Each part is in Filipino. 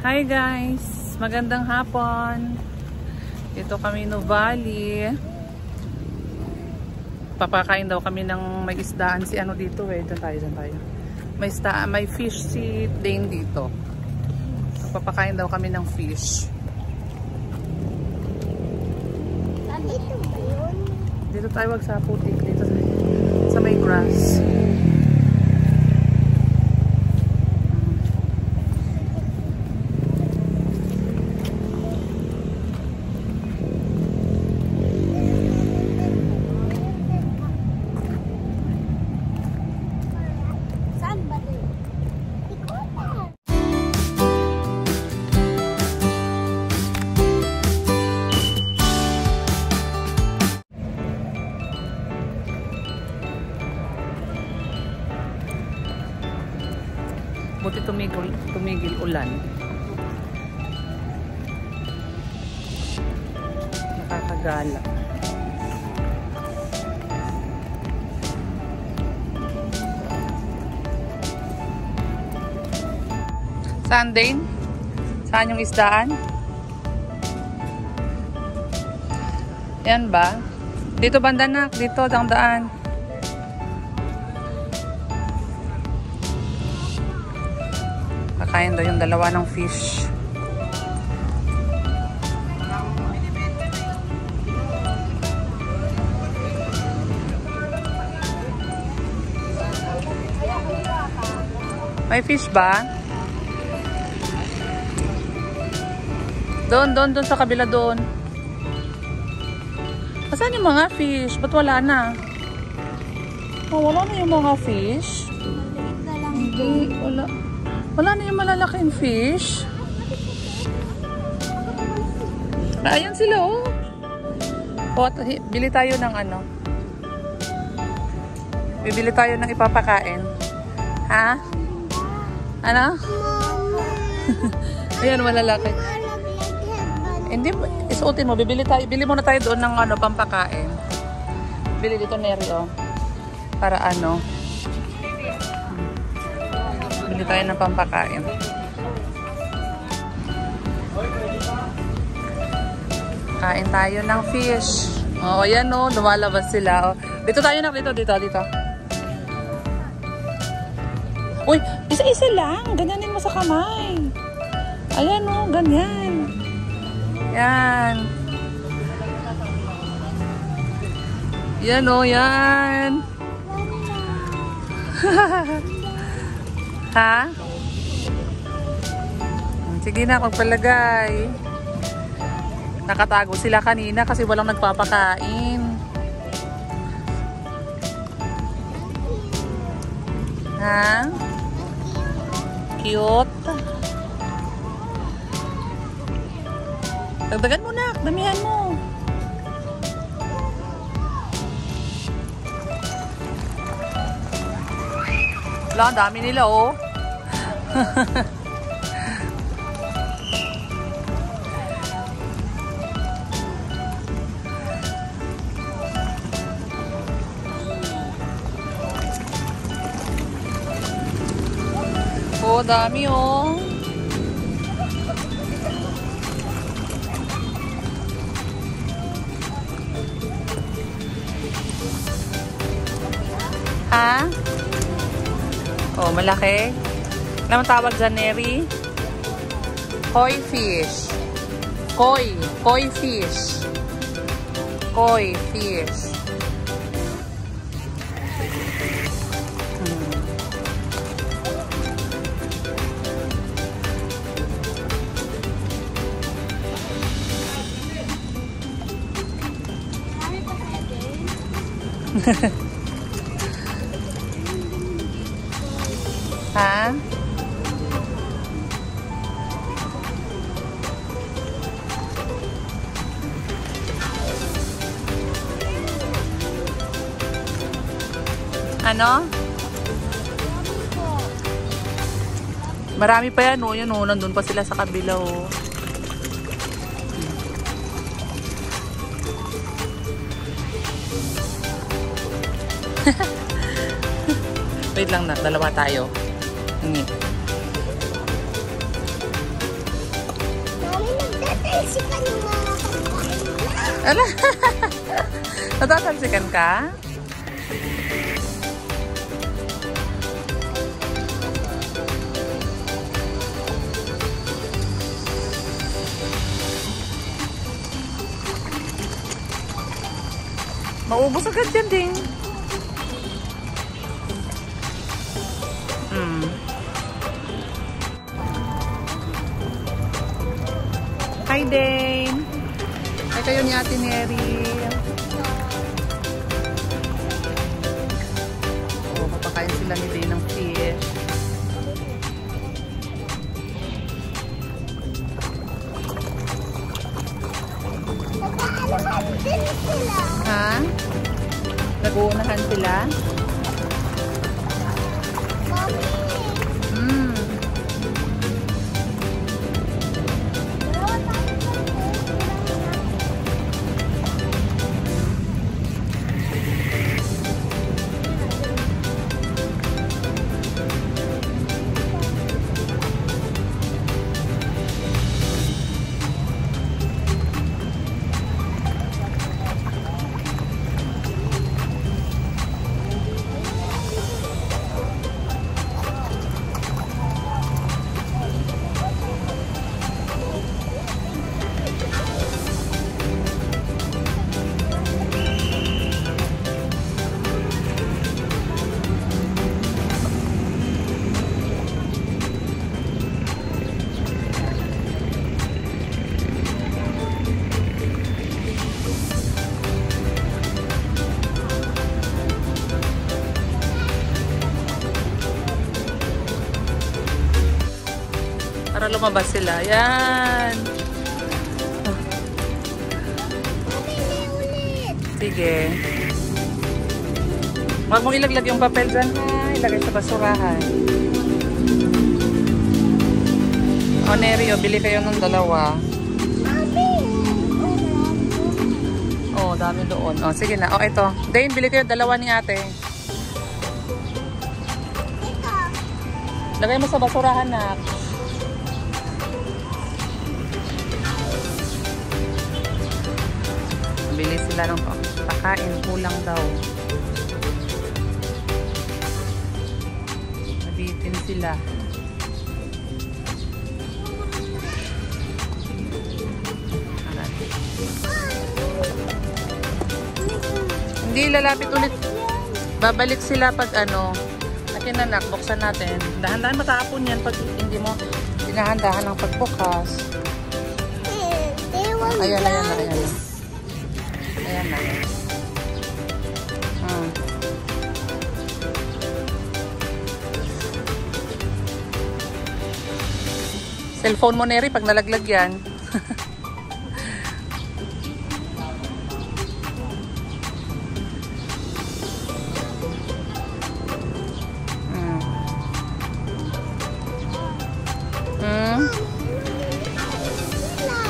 Hi guys! Magandang hapon! Dito kami Nuvali. Papakain daw kami ng may isdaan si ano dito eh. Diyan tayo. May fish si Dane dito. Papakain daw kami ng fish. Dito ba yun? Dito tayo wag sa putik. Dito sa may grass. Buti tumigil ulan. Nakakagala. Saan din? Saan yung isdaan? Yan ba? Dito banda nak, dito ang daan. Kakain daw yung dalawa ng fish. May fish ba? Doon sa kabila doon. Asan yung mga fish? Ba't wala na? Oh, wala na yung mga fish. Hindi, wala. Wala na yung malalaking fish. Ayan sila oh. O, bili tayo ng ano. Bibili tayo ng ipapakain. Ha? Ano? Ayan, malalaki. Hindi, isuotin mo. Bili muna tayo doon ng ano, pampakain. Bili dito Neri oh. Para ano. Bili tayo ng pampakain. Kain tayo ng fish. Oh, ayan oh, lumalabas sila. Oh. Dito tayo na, dito. Uy, isa-isa lang. Ganyanin mo sa kamay. Ayan oh, ganyan. Yan. Yan oh, yan. Ha? Sige na, magpalagay. Nakatago sila kanina kasi walang nagpapakain. Ha? Cute. Dagdagan mo na, damihan mo. Wala, ang dami nila oh. Oh, dami oh. Ha? Oh, malaki. Ano ang tawag dyan, Neri? Koi fish. Koi fish. Koi fish. Ha? Ano? Marami pa yan, oh. Yan, oh. Nandun pa sila sa kabila, oh. Wait lang na, dalawa tayo. Natatalsikan yung mga pagkain na. Ala! Natatalsikan ka? Maubos agad yan din. Hi, Dane. Ay, kayo ni Ate Neri. Oh, papakain sila ni Dane ng fish. Nag-aaluhan din sila. Ha? Nag-uunahan sila? Mami. Dalawa tayo Para lumabas sila. Yan. ulit. Sige. Huwag mong ilaglag yung papel dyan, ha? Ilagay sa basurahan. O, Nerio, bili kayo ng dalawa. Mami. O, dami doon. O, sige na. O, ito. Dane, bili kayo dalawa ni ate. Ito. Lagay mo sa basurahan, na. Bili sila ng pakain. Kulang daw. Nabitin sila. Hindi, lalapit ulit. Babalik sila pag ano. Akin na, buksan natin. Dahan-dahan matapon yan pag hindi mo dinahan-dahan ng pagbukas. Ayan, ayan na, ayan na. Ayan na. Cellphone mo, Neri, pag nalaglag yan.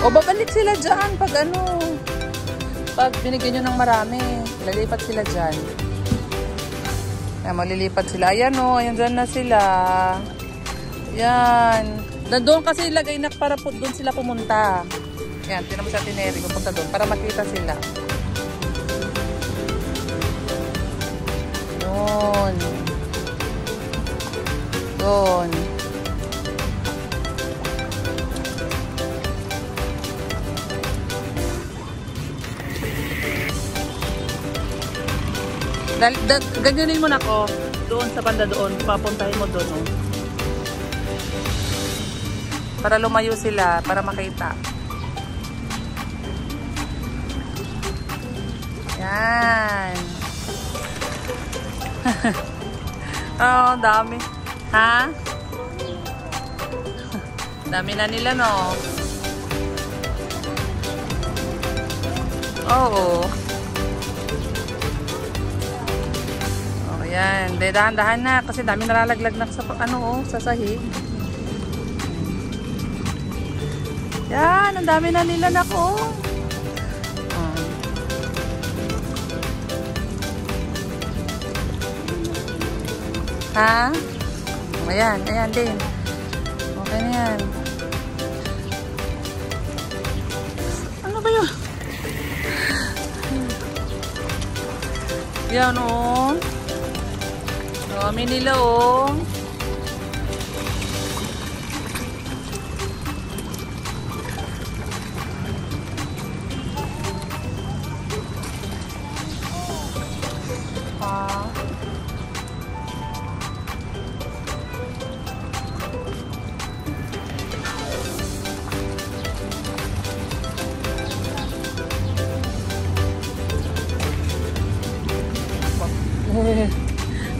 O, babalik sila dyan pag ano. Pag binigyan nyo ng marami, lilipat sila dyan. Ayan, malilipat sila. Ayan o, ayan dyan na sila. Ayan. Doon kasi ilagay na para po doon sila pumunta. Ayan, tinan mo sa Tineri, pupunta doon para makita sila. Doon. Doon. Ganyanin mo na ko doon sa banda doon, papuntahin mo doon, oh. Para lumayo sila, para makita. Yan. Oh, dami. Ha? Dami na nila, no? Oo. Yan, dahan-dahan na kasi dami nalalaglag na sa ano, sa sahig. Yan, ang dami na nila nako. Ha? Ayan, ayan din. Okay na yan. Yan oh. Dami nila oh.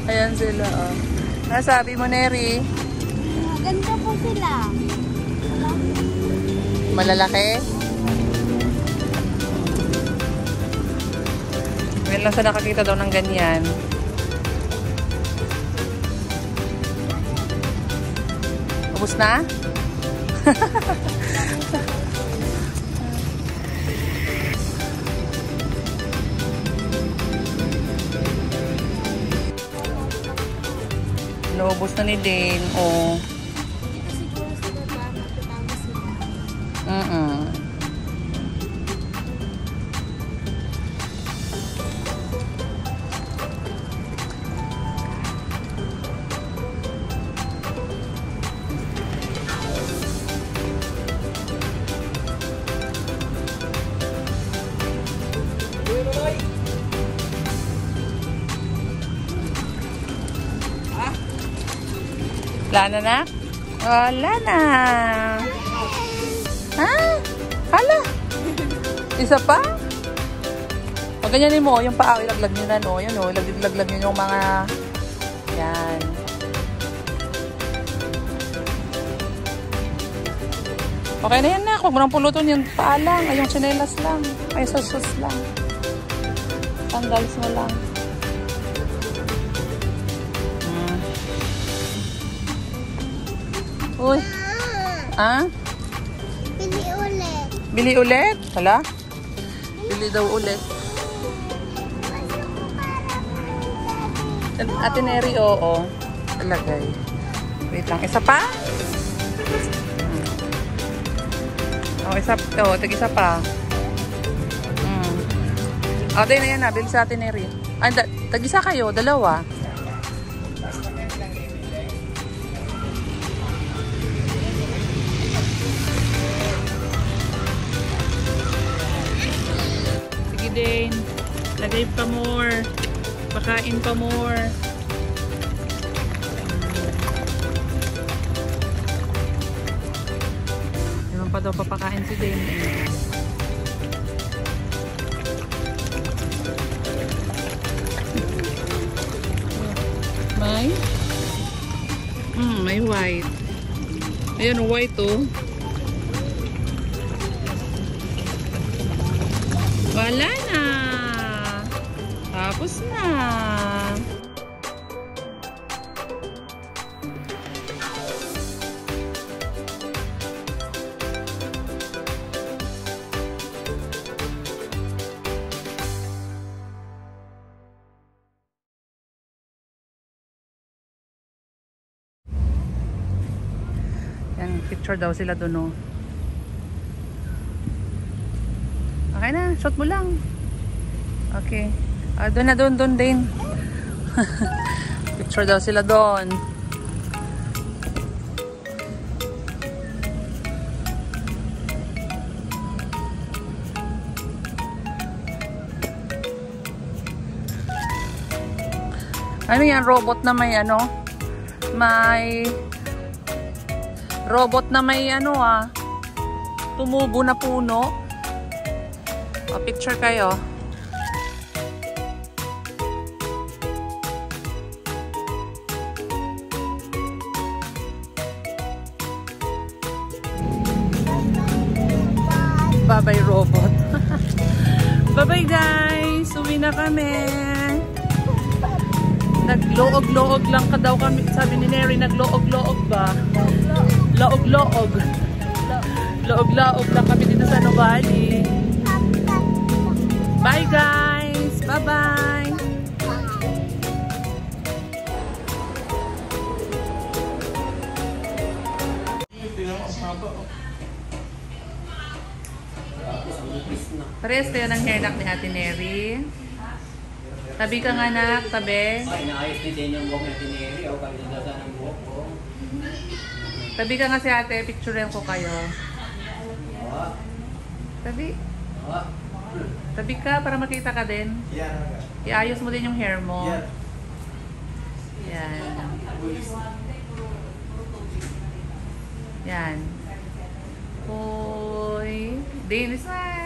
Ayan sila, oh. Sabi mo, Neri? Maganda po sila. Malalaki? Ngayon lang sa nakakita daw ng ganyan. Ubus na? Naubos na ni Dane. Oh. Dito siguro sila ba matutama sila. Wala na? Wala na. Ha? Hala? Isa pa? O ganyanin mo, yung paa, ilaglag nyo na, no? Yun, no? Ilaglag nyo yung mga... Yan. Okay na yan na. Huwag mo nang pulutin yung paa lang. Ay, yung tsinelas lang. Ay, sus lang. Sandals mo lang. Uy. Ah? Bili ulit. Bili ulit? Hala? Bili daw ulit. Ate Neri, oo. Talagay. Wait lang. Isa pa? Isa. Tag-isa pa. Ate na yan na. Bili sa Ate Neri. Tag-isa kayo. Dalawa. Din. Lagay pa more. Pakain pa more. Meron pa daw papakain si Dane. May? May white. Ayan, white oh. Wala na. Tapos na. Yan, picture daw sila doon, oh. Okay na, shot mo lang. Okay. Doon na, doon din. Picture daw sila doon. Ano yan? Robot na may ano? May robot na may ano tumubo na puno. Picture kayo. Bye-bye robot. Bye-bye guys. Uwi na kami. Nagloog-loog lang ka daw kami. Sabi ni Neri, nagloog-loog ba? Loog-loog. Loog-loog lang kami dito sa Nuvali. Bye guys! Bye-bye! Parehas tayo ng hairlock ni Ate Neri. Tabi ka nga, anak. Tabi. Ay, naayos din yung buhok na tineri. O, kalindasan ng buhok ko. Tabi ka nga si ate. Picturean ko kayo. Oo. Tabi. Oo. Tabi ka para makita ka din. Yan. Iayos mo din yung hair mo. Yan. Yan. Yan. Uy. Din, smile.